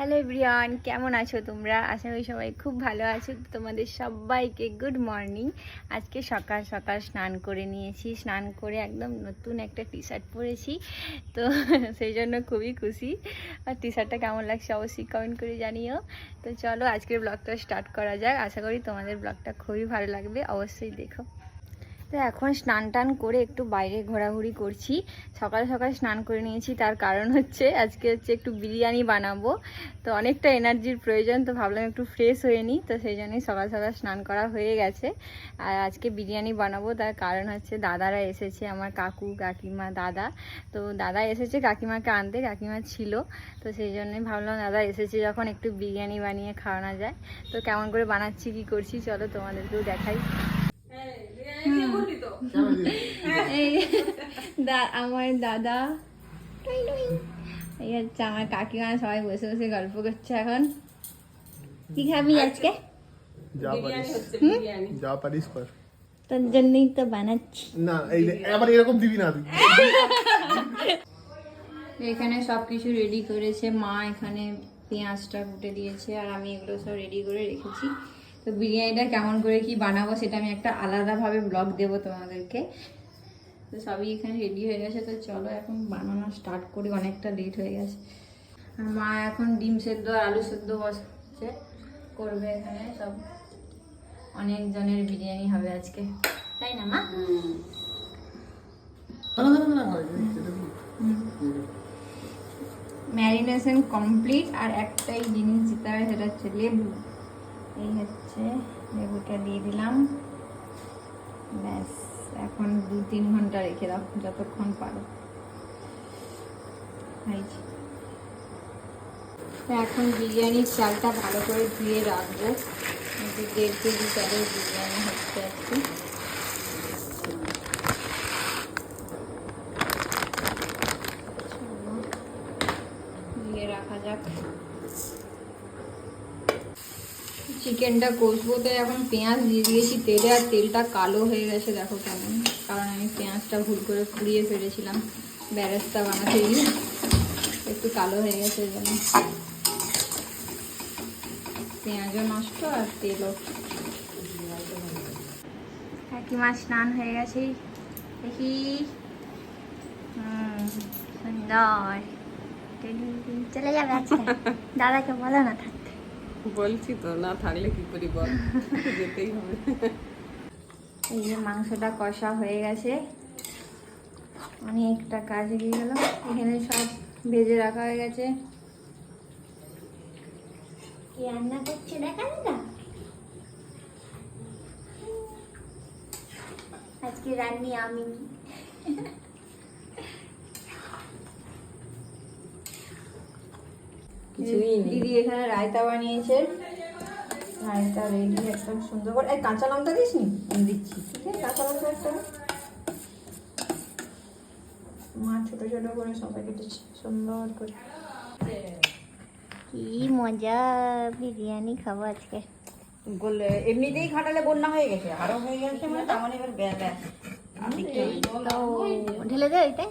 Hello everyone, কেমন আছো তোমরা? আশা করি সবাই খুব ভালো আছো। তোমাদের সবাইকে গুড মর্নিং। আজকে সকাল সকাল স্নান করে নিয়েছি, স্নান করে একদম নতুন একটা টি শার্ট পরেছি, তো সেই জন্য খুবই খুশি। আর টি শার্টটা কেমন লাগছে অবশ্যই কমেন্ট করে জানিও। তো চলো আজকের ব্লগটা স্টার্ট করা যাক। আশা করি তোমাদের ব্লগটা খুবই ভালো লাগবে, অবশ্যই দেখো। তো এখন স্নান টান করে একটু বাইরে ঘোরাঘুরি করছি। সকাল সকাল স্নান করে নিয়েছি, তার কারণ হচ্ছে আজকে একটু বিরিয়ানি বানাবো, তো অনেকটা এনার্জির প্রয়োজন, তো ভাবলাম একটু ফ্রেশ হয়ে নিই, তো সেই জন্যই সকাল সকাল স্নান করা হয়ে গেছে। আর আজকে বিরিয়ানি বানাবো, তার কারণ হচ্ছে দাদারা এসেছে, আমার কাকু কাকিমা দাদা। তো দাদা এসেছে কাকিমাকে আনতে, কাকিমা ছিল, তো সেই জন্যই ভাবলাম দাদা এসেছে যখন একটু বিরিয়ানি বানিয়ে খাওয়ানো যায়। তো কেমন করে বানাচ্ছি কী করছি চলো তোমাদেরকেও দেখাই। আমার দাদা এই হচ্ছে আমার কাকিমা, সবাই বসে বসে গল্প করছে। এখন কি খাবি আজকে? যা পারিস কর, তোর জন্যই তো বানাচ্ছি। না এই আবার এরকম দিবি না তুই। এখানে সব কিছু রেডি করেছে মা, এখানে পেঁয়াজটা কুটে দিয়েছে আর আমি এগুলো সব রেডি করে রেখেছি। তো বিরিয়ানিটা কেমন করে কি বানাবো সেটা আমি একটা আলাদাভাবে ব্লগ দেবো তোমাদেরকে। তো সবই এখানে রেডি হয়ে গেছে, তো চলো এখন বানানো স্টার্ট করি, অনেকটা লেট হয়ে গেছে। আর মা এখন ডিম সেদ্ধ আর আলু সেদ্ধ বসছে করবে। এখানে সব অনেক জনের বিরিয়ানি হবে আজকে, তাই না মা? ম্যারিনেশন কমপ্লিট, আর একটাই জিনিস দিতে হবে, সেটা হচ্ছে লেবু। এই হচ্ছে লেবুটা দিয়ে দিলাম, ব্যাস। এখন 2-3 ঘন্টা রেখে দাও, যতক্ষণ পারো। এখন বিরিয়ানির চালটা ভালো করে ধুয়ে রাখবো। 1.5 কেজি চালের বিরিয়ানি হচ্ছে আজকে। ধুয়ে রাখা যাক। চিকেনটা কষবো, তো এখন পেঁয়াজ দিয়ে দিয়েছি তেলে, আর তেলটা কালো হয়ে গেছে দেখো কেমন, কারণ আমি পেঁয়াজটা ভুল করে পুড়িয়ে ফেলেছিলাম বেরেস্তা বানাতে গিয়ে, একটু কালো হয়ে গেছে ওই জন্য। পেঁয়াজও নষ্ট আর তেলও। কাকিমা স্নান হয়ে গেছে দেখি, সুন্দর। চলে যাবে আজকে, দাদাকে বলো না থাকতে। বলছি তো, না থাকলে কি করি বল, যেতেই হবে। এই যে মাংসটা কষা হয়ে গেছে, অনেকটা কাজ এগিয়ে গেল। এখানে সব ভেজে রাখা হয়ে গেছে। কি রান্না করছে দেখা না, আজকে রান্নি আমি। দিদি এখানে রায়তা বানিয়েছে, রায়তা রেডি একদম সুন্দর করে। কাঁচা লঙ্কা দিস নি? আমি দিচ্ছি, ঠিক আছে। কাঁচা লঙ্কা একটা মা ছোট ছোট করে সবাই কেটেছে সুন্দর করে। কি মজা, বিরিয়ানি খাবো আজকে। এমনিতেই খাটালে বন্যা হয়ে গেছে, আরো হয়ে গেছে, মানে তেমন এবার ঢেলে দে এটা।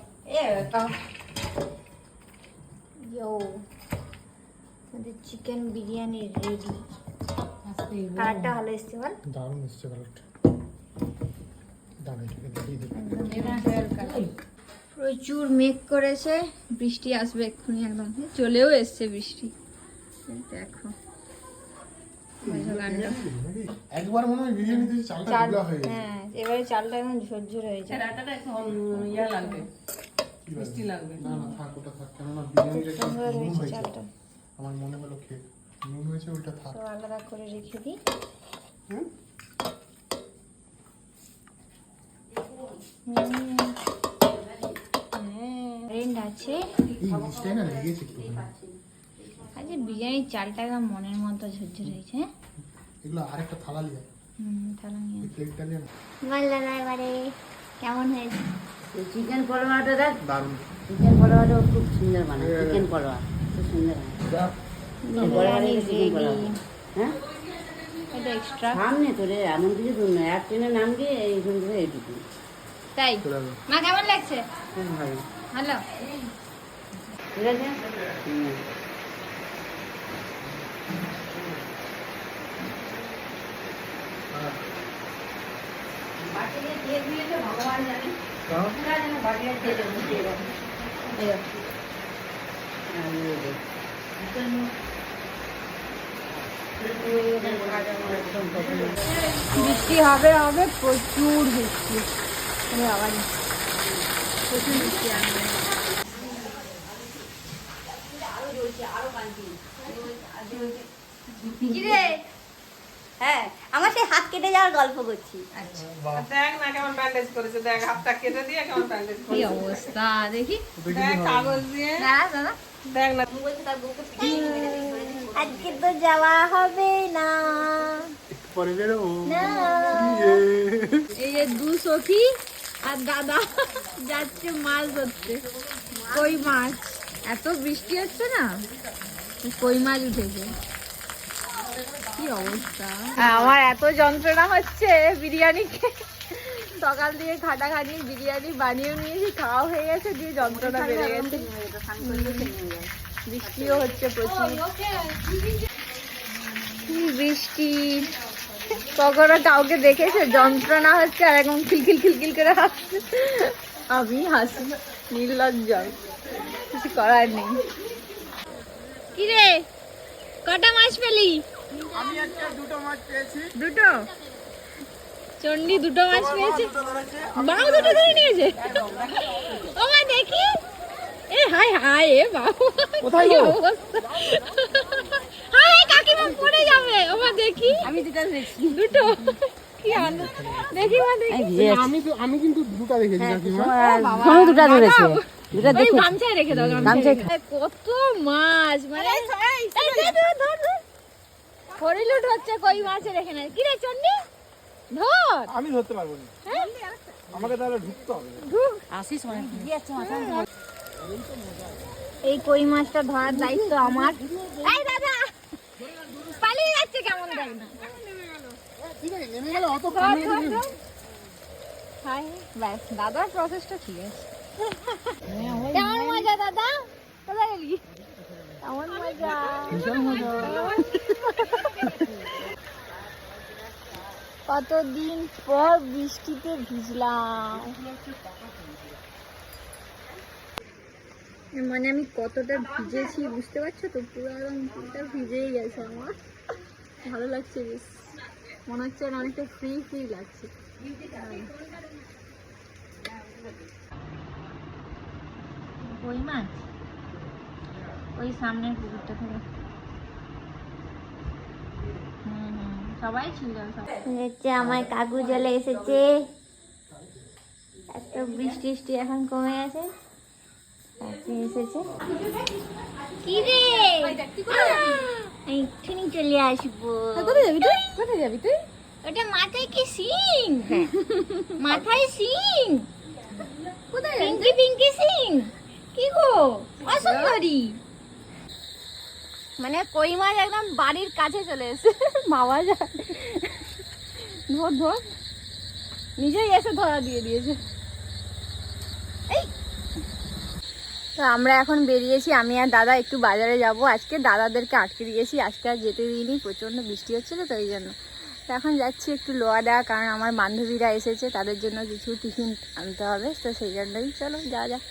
আমাদের চিকেন বিরিয়ানি রেডি। কালারটা ভালো এসছে বল? দারুণ এসছে কালারটা। প্রচুর মেঘ করেছে, বৃষ্টি আসবে এক্ষুনি, একদম চলেও এসছে বৃষ্টি। দেখো একবার মনে হয় বিরিয়ানি দিয়ে চালটা গুলা হয়ে গেছে। হ্যাঁ, এবারে চালটা এখন ঝরঝরে হয়েছে। রাটাটা এখন ইয়া লাগবে, মিষ্টি লাগবে। না না থাক, ওটা থাক, কেননা বিরিয়ানিটা একটু সুন্দর নুন হয়েছে হয়েছে। চালটা, আমার মনে হলো খেয়ে নুন হয়েছে, ওইটা থাক। তো আলাদা করে রেখে দিই। আছে এই জিনিসটাই না লেগেছে একটু। আজকে বিরিয়ানির চালটা একদম মনের মতো ঝরঝরে হয়েছে। এগুলো আরেকটা থালা নিয়ে, থালা নিয়ে প্লেটটা নিয়ে। বললো না এবারে কেমন হয়েছে চিকেন পরোটাটা দেখ, দারুণ। চিকেন পরোটাও খুব সুন্দর বানায়, চিকেন পরোটা খুব সুন্দর হয়। বিরিয়ানি রেডি। হ্যাঁ, এটা এক্সট্রা সামনে তোরে এমন কিছু দূর নয়, এক ট্রেনে নামবি এইখান থেকে এইটুকু। তাই মা কেমন লাগছে? খুব ভালো, ভালো। ঠিক আছে। দিয়ে দিয়েছে ভগবান জানে। ওরা যেন বাড়ির খেয়ে বসিয়ে গেছে। বৃষ্টি হবে হবে প্রচুর বৃষ্টি। আবার প্রচুর বৃষ্টি আসবে। হ্যাঁ আমার সেই হাত কেটে যাওয়ার গল্প করছি। দেখ না কেমন ব্যান্ডেজ করেছে, দেখ হাতটা কেটে দিয়ে কেমন ব্যান্ডেজ কি করেছে। অবস্থা দেখি। দেখ কাগজ দিয়ে দাদা দেখ না। আজকে তো যাওয়া হবে না। পরে বেরোবো। এই যে দু সখী আর দাদা যাচ্ছে মাছ ধরতে, কই মাছ। এত বৃষ্টি হচ্ছে না, কই মাছ উঠেছে। কি অবস্থা। আমার এত যন্ত্রণা হচ্ছে বিরিয়ানি সকাল দিয়ে খাটাখাটি বিরিয়ানি বানিয়ে নিয়েছি, খাওয়া হয়ে গেছে, দিয়ে যন্ত্রণা বেড়ে গেছে। বৃষ্টিও হচ্ছে প্রচুর। কি বৃষ্টি, কখনো কাউকে দেখেছে যন্ত্রণা হচ্ছে আর এখন খিলখিল খিলখিল করে হাসছে? আমি হাসি, নির্লজ্জ, কিছু করার নেই। কি রে, কটা মাছ পেলি? আমি আজকে দুটো মাছ পেয়েছি। দুটো? চন্ডি দুটো মাছ পেয়েছে, বাবু দুটো ধরে নিয়েছে। ও মা দেখি, এ হাই হাই, এ বাবু কোথায় কি গো? অবস্থা। হাই কাকিমা পড়ে যাবে। ও মা দেখি, আমি দুটো দেখছি। দুটো কি আনন্দ। দেখি মা দেখি। আমি কিন্তু দুটো দেখেছি কাকিমা। কোনো দুটো ধরেছে, দুটো ওই গামছায় রেখে দাও, গামছায়। কত মাছ, মানে হরিলুট হচ্ছে কই মাছের এখানে। কি রে চন্ডি, ধর। আমি ধরতে পারবো না, হ্যাঁ? আমাকে তাহলে ঢুকতে হবে। ধুর। আসিস মানে এই কই মাছটা ধরার দায়িত্ব আমার। এই দাদা পালিয়ে যাচ্ছে কেমন, দেখ না। ঠিক আছে, নেমে গেলে অত ধর, ধর, ধর। হাই, ব্যাস দাদার প্রসেসটা ঠিক আছে। কেমন মজা দাদা, কোথায় গেলি? কেমন মজা। বিশাল মজা। কতদিন পর বৃষ্টিতে ভিজলাম, মানে আমি কতটা ভিজেছি বুঝতে পারছো তো? পুরো একদম পুরোটা ভিজেই গেছে আমার। ভালো লাগছে বেশ, মনে হচ্ছে অনেকটা ফ্রি ফ্রি লাগছে। কই মাছ ওই সামনের পুকুরটা থেকে। সবাই ছিল, হচ্ছে আমার কাকু চলে এসেছে। এত বৃষ্টি বৃষ্টি এখন কমে গেছে, এসেছে। কি রে, এক্ষুনি চলে আসবো। কোথায় যাবি তুই? কোথায় যাবি তুই? ওটা মাথায় কি সিং, মাথায় সিং। কোথায়? পিঙ্কি পিঙ্কি সিং। কি গো অসুন্দরী, মানে কই মাছ একদম বাড়ির কাছে চলে এসেছে। মামা যায়, ধর ধর, নিজেই এসে ধরা দিয়ে দিয়েছে। এই তো আমরা এখন বেরিয়েছি, আমি আর দাদা একটু বাজারে যাব। আজকে দাদাদেরকে আটকে দিয়েছি, আজকে আর যেতে দিইনি, প্রচণ্ড বৃষ্টি হচ্ছিল তো এই জন্য। তো এখন যাচ্ছি একটু লোয়াডা, কারণ আমার বান্ধবীরা এসেছে, তাদের জন্য কিছু টিফিন আনতে হবে, তো সেই জন্যই চলো যাওয়া যাক।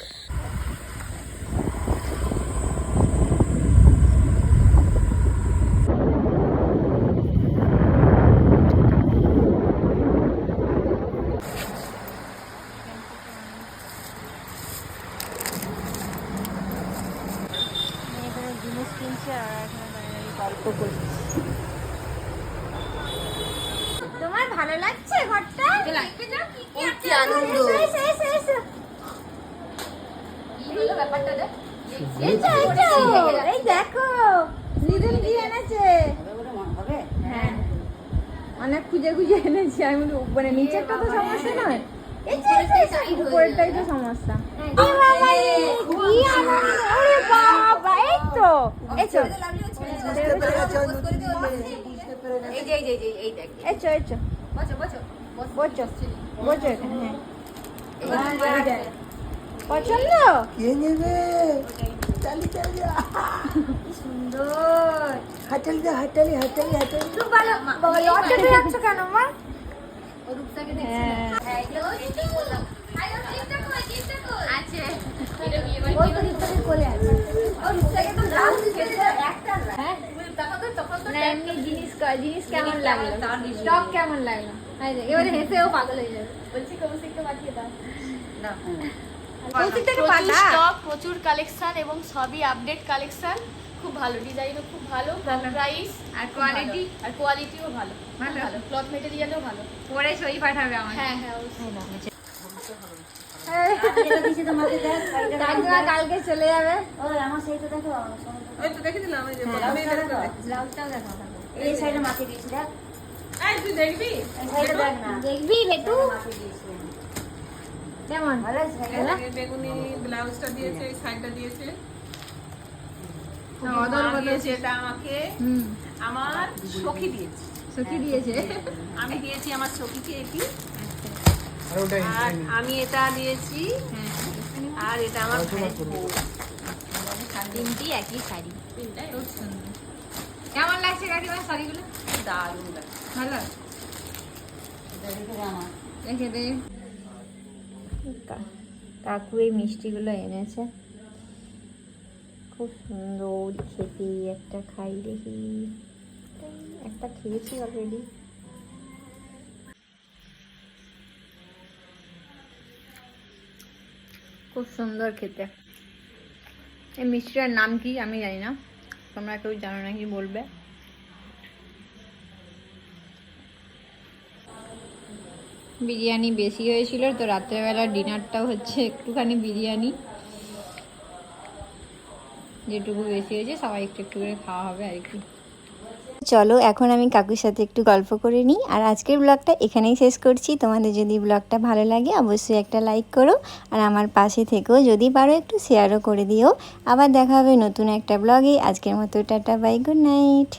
জিনিস কিনছে আর এখানে গল্প করছি। তোমার ভালো লাগছে ঘরটা? কি আনন্দ। এই দেখো নিদুন কি এনেছে। হ্যাঁ অনেক খুঁজে খুঁজে এনেছি আমি, মানে নিচেরটা তো সমস্যা নয়, উপরেরটাই তো সমস্যা। পছন্দ সুন্দর। হাঁটালি হাঁটালি হাঁটালি হাঁটালি। কেন মা? এমনি জিনিস কেমন লাগলো, স্টক কেমন লাগলো? এবারে হেসেও পাগল হয়ে যাবে। বলছি কৌশিককে পাঠিয়ে দাও। প্রচুর স্টক, প্রচুর কালেকশন এবং সবই আপডেট কালেকশন। খুব ভালো, ডিজাইনও খুব ভালো, কম প্রাইস আর কোয়ালিটি আর কোয়ালিটিও ভালো, ভালো? ক্লথ মেটেরিয়ালও ভালো। পরে ছবি পাঠাবে আমার। হ্যাঁ হ্যাঁ অবশ্যই। কাকিমা কালকে চলে যাবে। আমার সেই তো দেখো ওই তো দেখে দিলাম, ওই যে প্রথমেই বের করে দেখি। ব্লাউজটাও দেখো এই সাইডে মাটি দিয়েছি দেখ এই তুই দেখবি? এই সাইডে দেখ না দেখবি বেটু মাটি দিয়েছি কেমন? ভালো আছে এই বেগুনি ব্লাউজটা দিয়েছে, এই শাড়িটা দিয়েছে। অদল মা বদল। দিয়েছে এটা আমাকে, হুম, আমার সখী দিয়েছে। সখী দিয়েছে। আমি দিয়েছি আমার সখীকে এটি, আর ওটাই আর আমি এটা দিয়েছি, আর এটা আমার ভাইয়ের বউ। তিনটি একই শাড়ি। তিনটাই খুব সুন্দর। কেমন লাগছে কাকিমা শাড়িগুলো? দারুণ লাগে। ভালো আমার দেখে দে। কাকু এই মিষ্টিগুলো এনেছে, খুব সুন্দর খেতে। একটা খাই দেখি, একটা খেয়েছি অলরেডি। খুব সুন্দর খেতে। এই মিষ্টিটার নাম কি আমি জানি না, তোমরা কেউ জানো নাকি বলবে। বিরিয়ানি বেশি হয়েছিল তো রাত্রেবেলা ডিনারটাও হচ্ছে একটুখানি বিরিয়ানি, যেটুকু বেশি হয়েছে সবাই একটু একটু করে খাওয়া হবে আর কি। চলো এখন আমি কাকুর সাথে একটু গল্প করে নিই, আর আজকের ব্লগটা এখানেই শেষ করছি। তোমাদের যদি ব্লগটা ভালো লাগে অবশ্যই একটা লাইক করো, আর আমার পাশে থেকেও যদি পারো একটু শেয়ারও করে দিও। আবার দেখা হবে নতুন একটা ব্লগে। আজকের মতো টাটা, বাই, গুড নাইট।